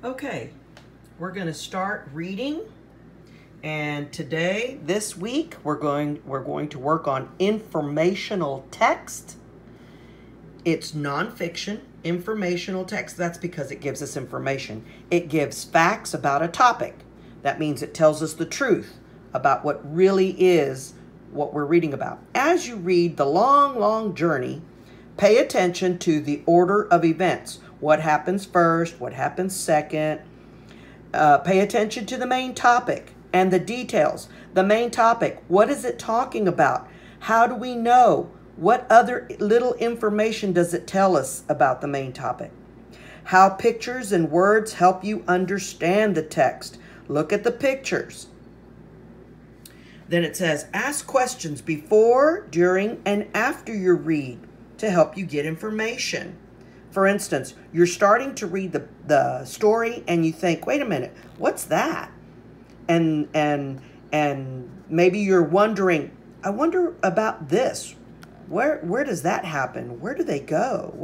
Okay, we're going to start reading, and today, this week, we're going to work on informational text. It's nonfiction, informational text. That's because it gives us information. It gives facts about a topic. That means it tells us the truth about what really is what we're reading about. As you read the long, long journey, pay attention to the order of events. What happens first? What happens second? Pay attention to the main topic and the details. The main topic, what is it talking about? How do we know? What other little information does it tell us about the main topic? How pictures and words help you understand the text. Look at the pictures. Then it says, ask questions before, during, and after you read to help you get information. For instance, you're starting to read the story and you think, wait a minute, what's that? And maybe you're wondering, I wonder about this. Where does that happen? Where do they go?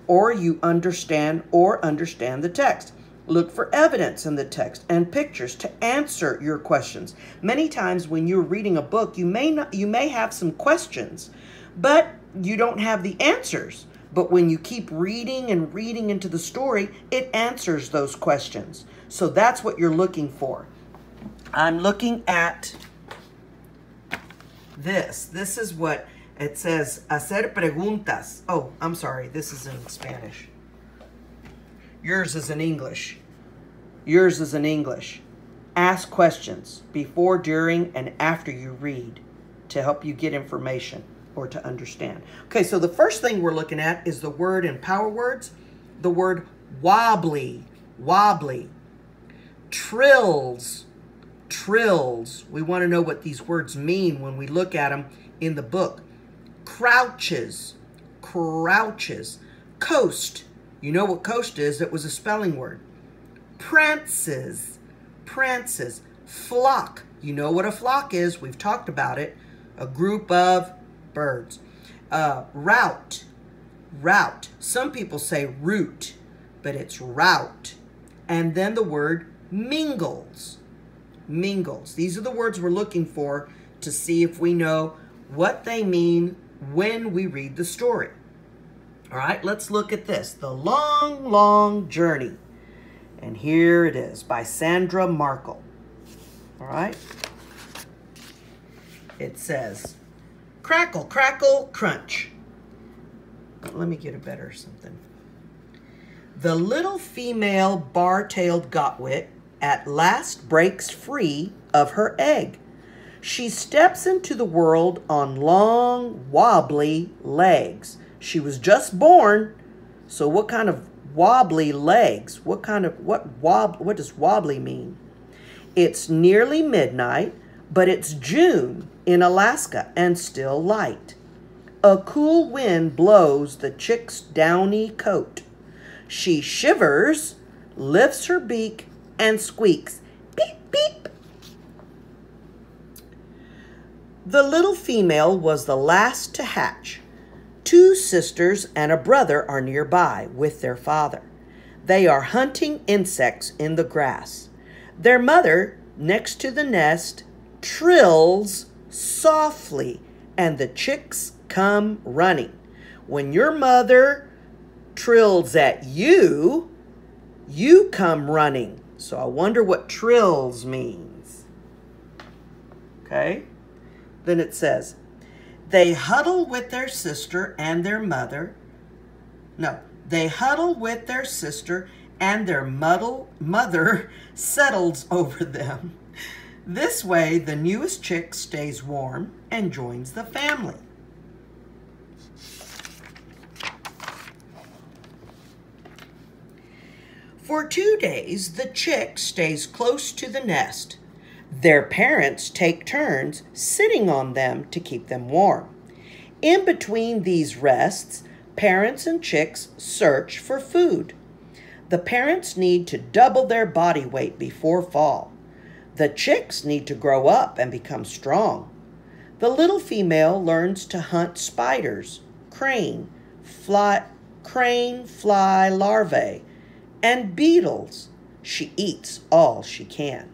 Or you understand the text. Look for evidence in the text and pictures to answer your questions. Many times when you're reading a book, you may have some questions, but you don't have the answers. But when you keep reading and reading into the story, it answers those questions. So that's what you're looking for. I'm looking at this. This is what it says, hacer preguntas. Oh, I'm sorry. This is in Spanish. Yours is in English. Yours is in English. Ask questions before, during, and after you read to help you get information or to understand. Okay, so the first thing we're looking at is the word in Power Words, the word wobbly, wobbly. Trills, trills. We want to know what these words mean when we look at them in the book. Crouches, crouches. Coast. You know what coast is? It was a spelling word. Prances, prances. Flock. You know what a flock is. We've talked about it. A group of birds. Route, route. Some people say route, but it's route. And then the word mingles, mingles. These are the words we're looking for to see if we know what they mean when we read the story. All right, let's look at this. The Long, Long Journey. And here it is by Sandra Markle. All right. It says, crackle, crackle, crunch. Let me get a better something. The little female bar-tailed godwit at last breaks free of her egg. She steps into the world on long, wobbly legs. She was just born, so what kind of wobbly legs? What does wobbly mean? It's nearly midnight, but it's June in Alaska and still light. A cool wind blows the chick's downy coat. She shivers, lifts her beak, and squeaks, beep, beep. The little female was the last to hatch. 2 sisters and a brother are nearby with their father. They are hunting insects in the grass. Their mother, next to the nest, trills softly, and the chicks come running. When your mother trills at you, you come running. So I wonder what trills means. Okay? Then it says, they huddle with their sister and their mother. No, they huddle with their sister and their mother settles over them. This way, the newest chick stays warm and joins the family. For 2 days, the chick stays close to the nest. Their parents take turns sitting on them to keep them warm. In between these rests, parents and chicks search for food. The parents need to double their body weight before fall. The chicks need to grow up and become strong. The little female learns to hunt spiders, crane, fly larvae, and beetles. She eats all she can.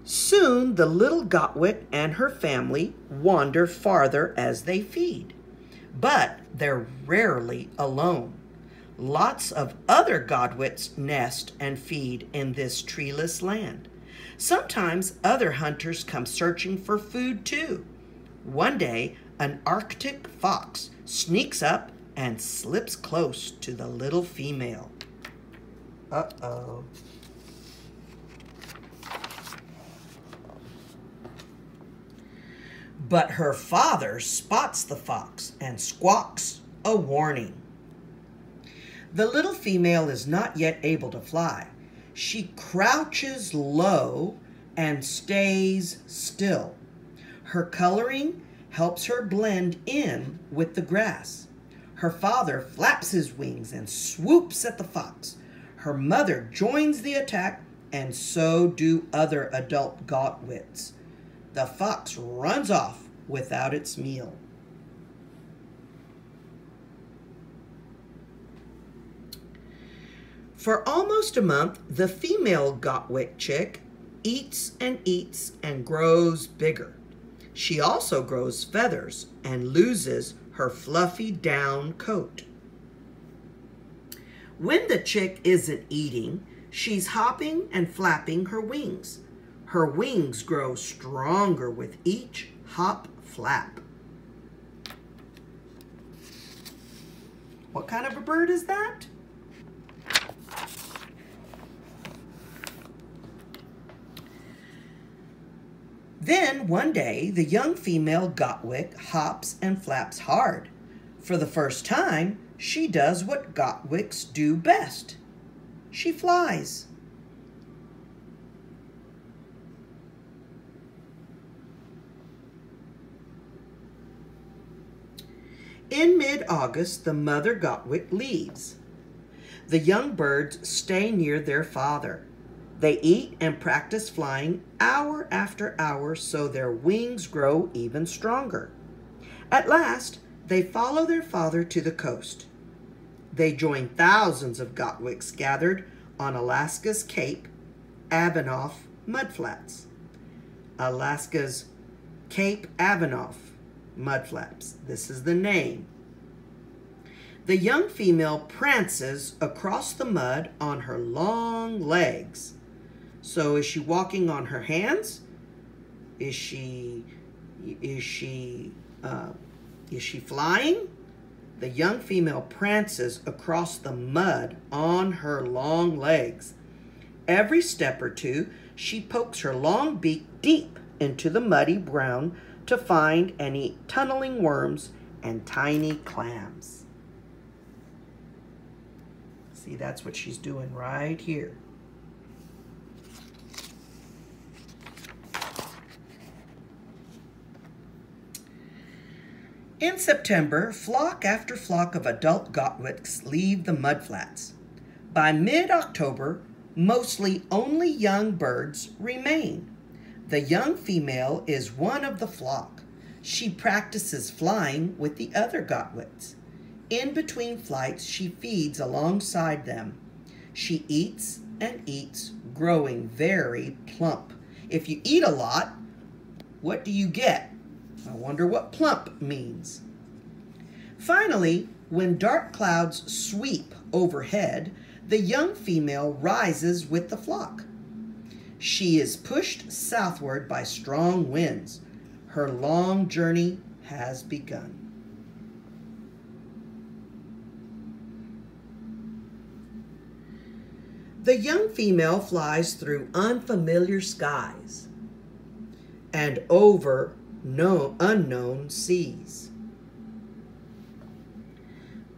Soon the little Gotwick and her family wander farther as they feed. But they're rarely alone. Lots of other Godwits nest and feed in this treeless land. Sometimes other hunters come searching for food too. One day, an Arctic fox sneaks up and slips close to the little female. Uh-oh. But her father spots the fox and squawks a warning. The little female is not yet able to fly. She crouches low and stays still. Her coloring helps her blend in with the grass. Her father flaps his wings and swoops at the fox. Her mother joins the attack, and so do other adult Gotwits. The fox runs off without its meal. For almost a month, the female Gotwick chick eats and grows bigger. She also grows feathers and loses her fluffy down coat. When the chick isn't eating, she's hopping and flapping her wings. Her wings grow stronger with each hop flap. What kind of a bird is that? Then one day, the young female Gotwick hops and flaps hard. For the first time, she does what Gotwicks do best. She flies. In mid-August, the mother Gotwick leaves. The young birds stay near their father. They eat and practice flying hour after hour so their wings grow even stronger. At last, they follow their father to the coast. They join thousands of Gotwicks gathered on Alaska's Cape Avanoff mudflats. Alaska's Cape Avanoff mudflats. This is the name. The young female prances across the mud on her long legs. So is she walking on her hands? Is she flying? The young female prances across the mud on her long legs. Every step or two, she pokes her long beak deep into the muddy ground to find and eat tunneling worms and tiny clams. See, that's what she's doing right here. In September, flock after flock of adult Gotwicks leave the mudflats. By mid-October, mostly only young birds remain. The young female is one of the flock. She practices flying with the other Gotwicks. In between flights, she feeds alongside them. She eats and eats, growing very plump. If you eat a lot, what do you get? I wonder what plump means. Finally, when dark clouds sweep overhead, the young female rises with the flock. She is pushed southward by strong winds. Her long journey has begun. The young female flies through unfamiliar skies and over unknown seas.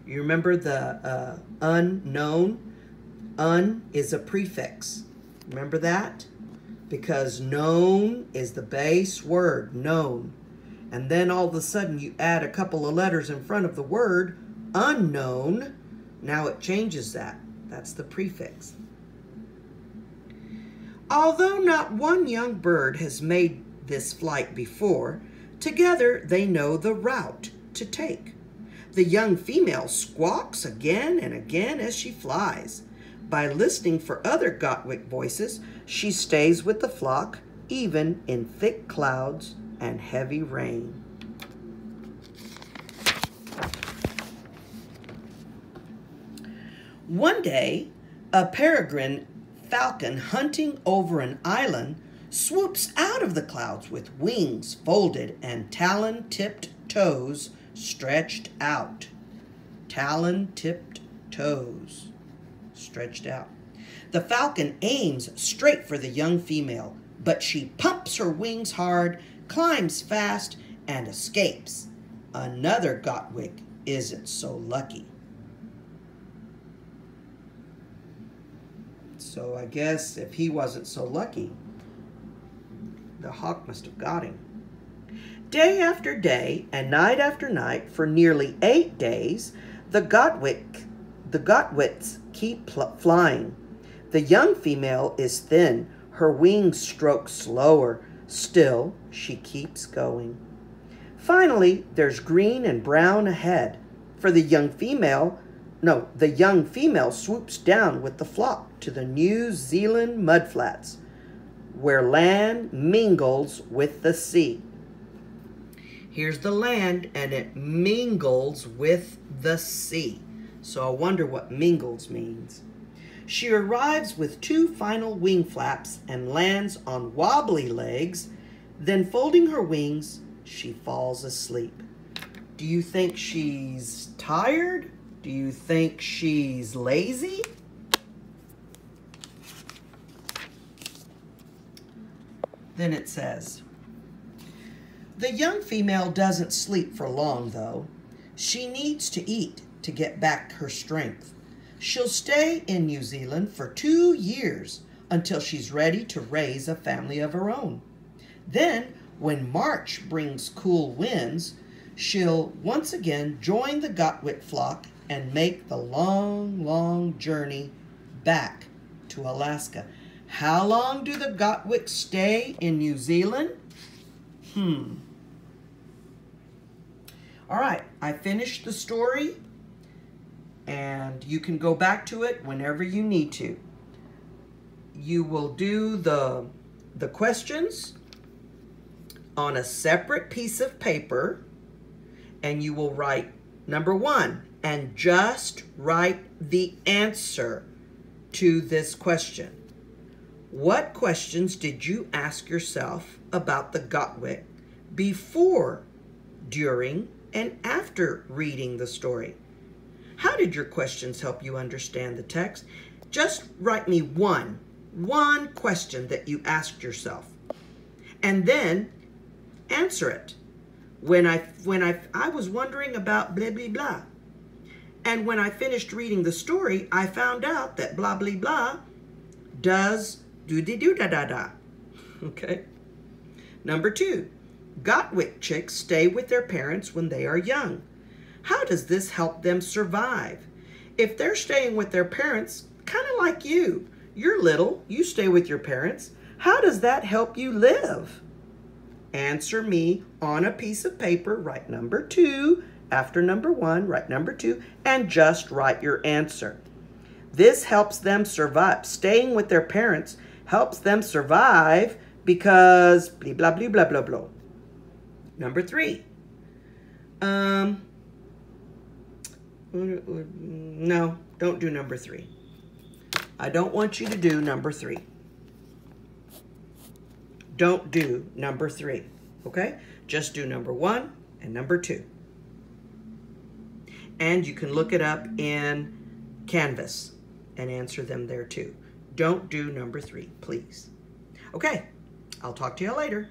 You remember the unknown? Un is a prefix. Remember that? Because known is the base word, known. And then all of a sudden you add a couple of letters in front of the word, unknown. Now it changes that. That's the prefix. Although not one young bird has made this flight before, together they know the route to take. The young female squawks again and again as she flies. By listening for other Gotwick voices, she stays with the flock, even in thick clouds and heavy rain. One day, a peregrine falcon hunting over an island swoops out of the clouds with wings folded and talon-tipped toes stretched out. Talon-tipped toes stretched out. The falcon aims straight for the young female, but she pumps her wings hard, climbs fast, and escapes. Another Gotwick isn't so lucky. So I guess if he wasn't so lucky, the hawk must have got him. Day after day and night after night for nearly 8 days, the Gotwits keep flying. The young female is thin, her wings stroke slower. Still, she keeps going. Finally, there's green and brown ahead. For the young female swoops down with the flock to the New Zealand mudflats, where land mingles with the sea. Here's the land, and it mingles with the sea. So I wonder what mingles means. She arrives with 2 final wing flaps and lands on wobbly legs. Then folding her wings, she falls asleep. Do you think she's tired? Do you think she's lazy? Then it says, the young female doesn't sleep for long, though. She needs to eat to get back her strength. She'll stay in New Zealand for 2 years until she's ready to raise a family of her own. Then, when March brings cool winds, she'll once again join the Gotwick flock and make the long, long journey back to Alaska. How long do the Gotwicks stay in New Zealand? All right, I finished the story, and you can go back to it whenever you need to. You will do the questions on a separate piece of paper, and you will write number 1, and just write the answer to this question. What questions did you ask yourself about the Gotwick before, during, and after reading the story? How did your questions help you understand the text? Just write me one question that you asked yourself, and then answer it. When I was wondering about blah, blah, blah. And when I finished reading the story, I found out that blah, blah, blah does do-de-do-da-da-da. Okay? Number 2, Gotwick chicks stay with their parents when they are young. How does this help them survive? If they're staying with their parents, kind of like you, you're little, you stay with your parents. How does that help you live? Answer me on a piece of paper, write number 2, after number 1, write number 2, and just write your answer. This helps them survive. Staying with their parents helps them survive because blah, blah, blah, blah, blah, blah. Number 3. No, don't do number 3. I don't want you to do number 3. Don't do number 3, okay? Just do number 1 and number 2. And you can look it up in Canvas and answer them there too. Don't do number 3, please. Okay, I'll talk to you later.